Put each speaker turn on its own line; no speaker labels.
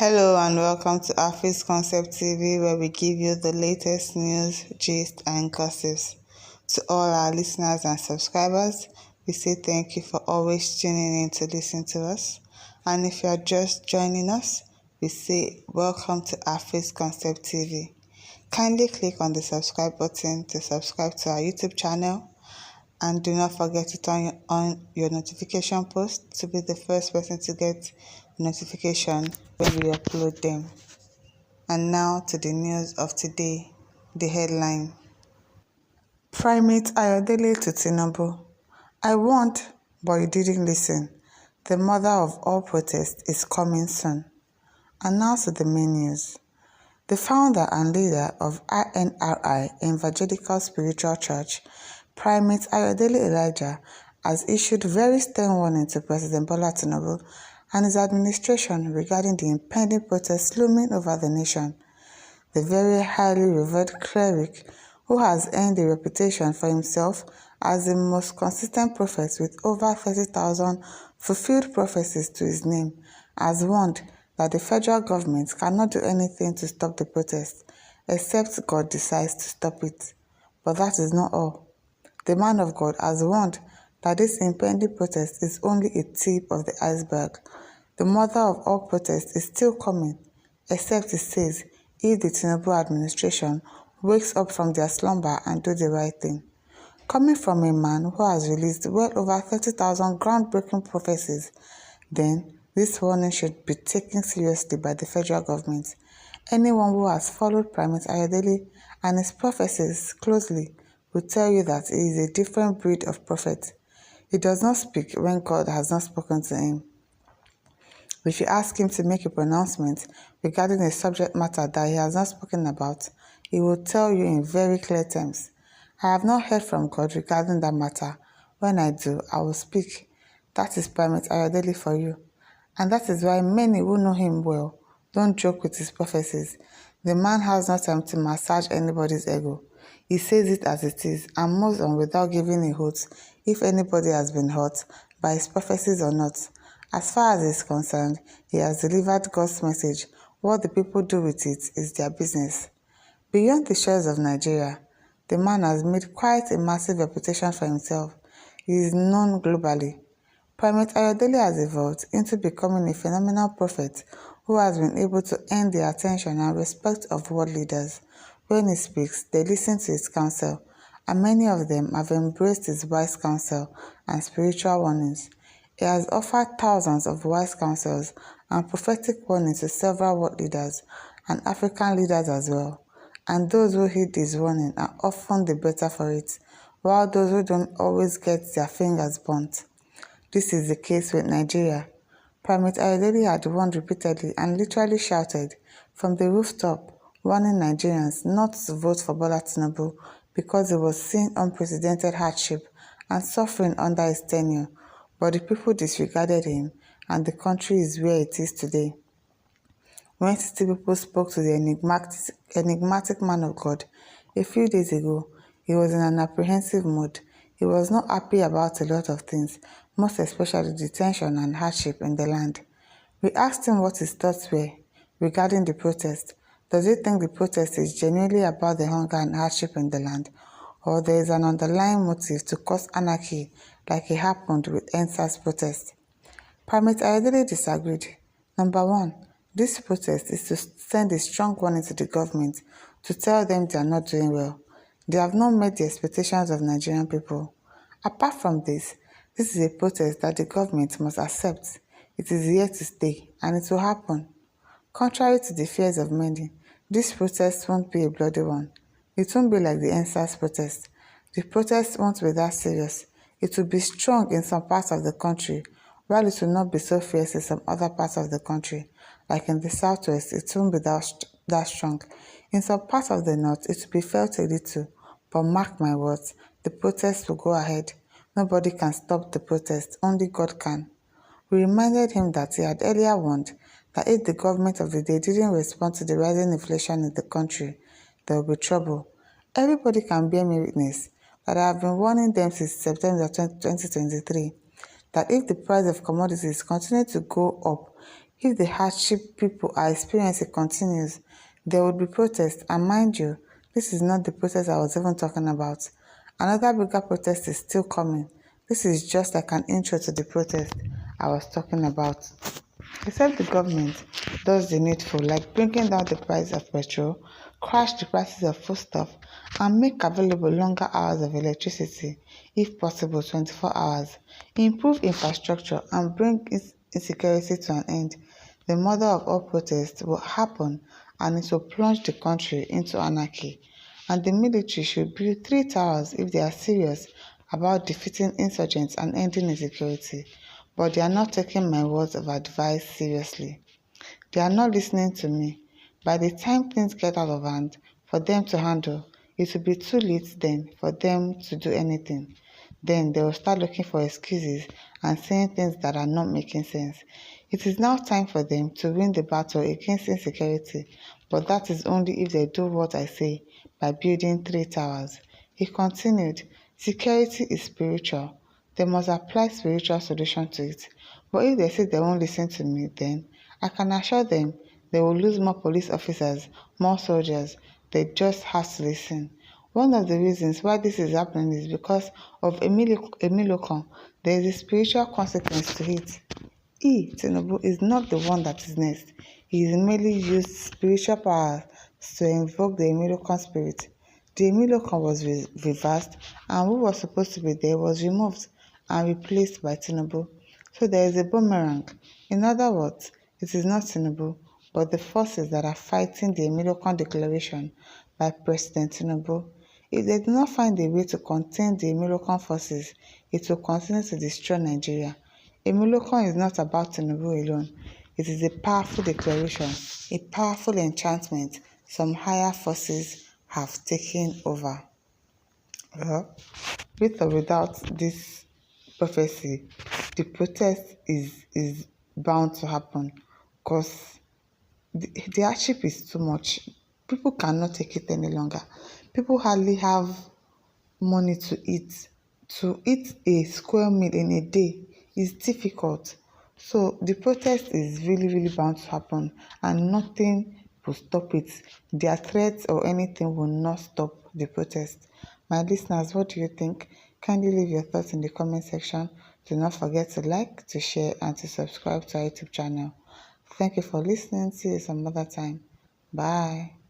Hello and welcome to Office Concept TV, where we give you the latest news, gist and gossips. To all our listeners and subscribers, we say thank you for always tuning in to listen to us. And if you are just joining us, we say welcome to Office Concept TV. Kindly click on the subscribe button to subscribe to our YouTube channel. And do not forget to turn on your notification post to be the first person to get notification when we upload them. And now to the news of today, the headline. Primate Ayodele to Tinubu. I warned, but you didn't listen. The mother of all protests is coming soon. And now to the main news. The founder and leader of INRI, Evangelical Spiritual Church, Primate Ayodele Elijah, has issued very stern warning to President Bola Tinubu and his administration regarding the impending protests looming over the nation. The very highly revered cleric, who has earned a reputation for himself as the most consistent prophet with over 30,000 fulfilled prophecies to his name, has warned that the federal government cannot do anything to stop the protests, except God decides to stop it. But that is not all. The man of God has warned that this impending protest is only a tip of the iceberg. The mother of all protests is still coming, except he says if the Tinubu administration wakes up from their slumber and do the right thing. Coming from a man who has released well over 30,000 groundbreaking prophecies, then this warning should be taken seriously by the federal government. Anyone who has followed Primate Ayodele and his prophecies closely will tell you that he is a different breed of prophet. He does not speak when God has not spoken to him. If you ask him to make a pronouncement regarding a subject matter that he has not spoken about, he will tell you in very clear terms. I have not heard from God regarding that matter. When I do, I will speak. That is Primate Ayodele for you. And that is why many who know him well don't joke with his prophecies. The man has no time to massage anybody's ego. He says it as it is and moves on without giving a hoot if anybody has been hurt by his prophecies or not. As far as he is concerned, he has delivered God's message. What the people do with it is their business. Beyond the shores of Nigeria, the man has made quite a massive reputation for himself. He is known globally. Primate Ayodele has evolved into becoming a phenomenal prophet who has been able to earn the attention and respect of world leaders. When he speaks, they listen to his counsel, and many of them have embraced his wise counsel and spiritual warnings. He has offered thousands of wise counsels and prophetic warnings to several world leaders and African leaders as well. And those who heed his warning are often the better for it, while those who don't always get their fingers burnt. This is the case with Nigeria. Primate Ayodele had warned repeatedly and literally shouted from the rooftop, warning Nigerians not to vote for Bola Tinubu because he was seeing unprecedented hardship and suffering under his tenure. But the people disregarded him, and the country is where it is today. When city people spoke to the enigmatic man of God a few days ago, he was in an apprehensive mood. He was not happy about a lot of things, most especially the tension and hardship in the land. We asked him what his thoughts were regarding the protest. Does he think the protest is genuinely about the hunger and hardship in the land, or there is an underlying motive to cause anarchy like it happened with EndSARS protest? Primate Ayodele disagreed. Number one, this protest is to send a strong warning to the government to tell them they are not doing well. They have not met the expectations of Nigerian people. Apart from this is a protest that the government must accept. It is here to stay, and it will happen. Contrary to the fears of many, this protest won't be a bloody one. It won't be like the EndSARS protest. The protest won't be that serious. It will be strong in some parts of the country, while it will not be so fierce in some other parts of the country. Like in the southwest, it won't be that strong. In some parts of the north, it will be felt a little. But mark my words, the protest will go ahead. Nobody can stop the protest, only God can. We reminded him that he had earlier warned that if the government of the day didn't respond to the rising inflation in the country, there will be trouble. Everybody can bear me witness that I have been warning them since September 2023 that if the price of commodities continue to go up, If the hardship people are experiencing continues, there would be protests, and mind you, this is not the protest I was even talking about. Another bigger protest is still coming. This is just like an intro to the protest I was talking about. Except the government does the needful, like bringing down the price of petrol, crash the prices of foodstuff, and make available longer hours of electricity, if possible 24 hours, improve infrastructure, and bring insecurity to an end, the mother of all protests will happen, and it will plunge the country into anarchy. And the military should build 3 towers if they are serious about defeating insurgents and ending insecurity. But they are not taking my words of advice seriously. They are not listening to me. By the time things get out of hand for them to handle, it will be too late then for them to do anything. Then they will start looking for excuses and saying things that are not making sense. It is now time for them to win the battle against insecurity, but that is only if they do what I say by building 3 towers. He continued, security is spiritual. They must apply spiritual solution to it. But if they say they won't listen to me, then I can assure them they will lose more police officers, more soldiers. They just have to listen. One of the reasons why this is happening is because of Emilokon. There is a spiritual consequence to it. Tinubu is not the one that is next. He is merely used spiritual powers to invoke the Emilokon spirit. The Emilokon was reversed, and who was supposed to be there was removed and replaced by Tinubu. So there is a boomerang. In other words, it is not Tinubu, but the forces that are fighting the Emilokon declaration by President Tinubu. If they do not find a way to contain the Emilokon forces, it will continue to destroy Nigeria. Emilokon is not about Tinubu alone. It is a powerful declaration, a powerful enchantment some higher forces have taken over. Well, with or without this prophecy, the protest is bound to happen because the hardship is too much. People cannot take it any longer. People hardly have money to eat. To eat a square meal in a day is difficult. So the protest is really, really bound to happen, and nothing will stop it. Their threats or anything will not stop the protest. My listeners, what do you think? Kindly leave your thoughts in the comment section. Do not forget to like, to share, and to subscribe to our YouTube channel. Thank you for listening. See you some other time. Bye.